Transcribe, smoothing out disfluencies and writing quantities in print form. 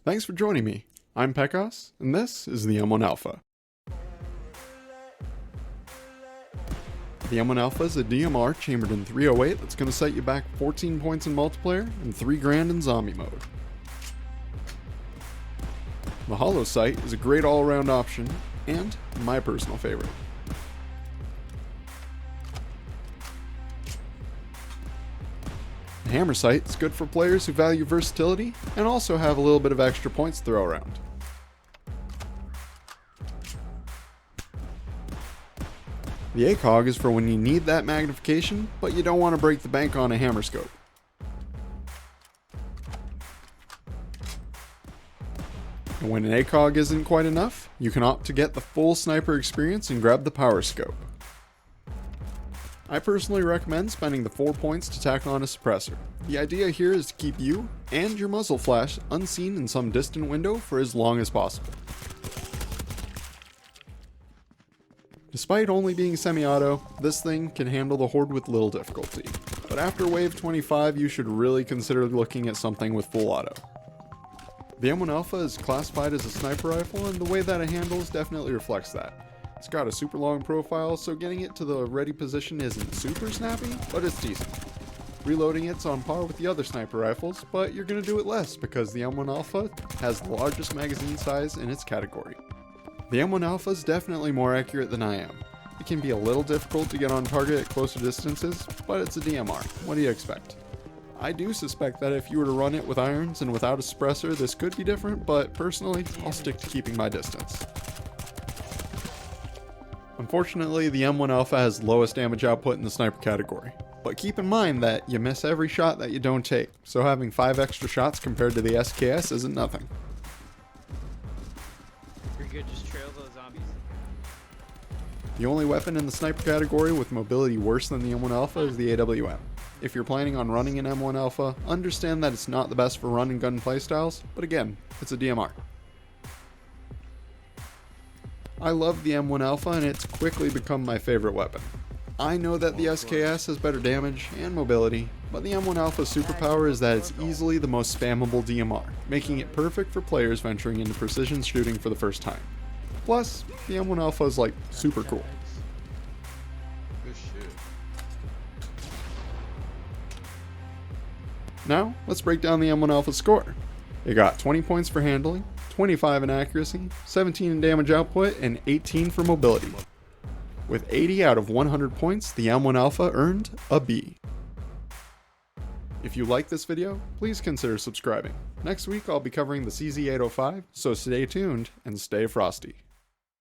Thanks for joining me. I'm Pekos, and this is the M1 Alpha. The M1 Alpha is a DMR chambered in 308 that's going to set you back 14 points in multiplayer and 3 grand in zombie mode. The hollow sight is a great all-around option, and my personal favorite. The hammer sight is good for players who value versatility and also have a little bit of extra points to throw around. The ACOG is for when you need that magnification, but you don't want to break the bank on a hammer scope. And when an ACOG isn't quite enough, you can opt to get the full sniper experience and grab the power scope. I personally recommend spending the 4 points to tack on a suppressor. The idea here is to keep you and your muzzle flash unseen in some distant window for as long as possible. Despite only being semi-auto, this thing can handle the horde with little difficulty. But after wave 25, you should really consider looking at something with full auto. The M1 Alpha is classified as a sniper rifle, and the way that it handles definitely reflects that. It's got a super long profile, so getting it to the ready position isn't super snappy, but it's decent. Reloading it's on par with the other sniper rifles, but you're going to do it less because the M1 Alpha has the largest magazine size in its category. The M1 Alpha is definitely more accurate than I am. It can be a little difficult to get on target at closer distances, but it's a DMR. What do you expect? I do suspect that if you were to run it with irons and without a suppressor, this could be different, but personally, I'll stick to keeping my distance. Unfortunately, the M1 Alpha has lowest damage output in the sniper category. But keep in mind that you miss every shot that you don't take, so having 5 extra shots compared to the SKS isn't nothing. You're good, just trail those zombies. The only weapon in the sniper category with mobility worse than the M1 Alpha is the AWM. If you're planning on running an M1 Alpha, understand that it's not the best for run and gun playstyles, but again, it's a DMR. I love the M1 Alpha and it's quickly become my favorite weapon. I know that the SKS has better damage and mobility, but the M1 Alpha's superpower is that it's easily the most spammable DMR, making it perfect for players venturing into precision shooting for the first time. Plus, the M1 Alpha is like super cool. Good shit. Now, let's break down the M1 Alpha score. It got 20 points for handling, 25 in accuracy, 17 in damage output, and 18 for mobility. With 80 out of 100 points, the M1 Alpha earned a B. If you like this video, please consider subscribing. Next week I'll be covering the CZ805, so stay tuned and stay frosty.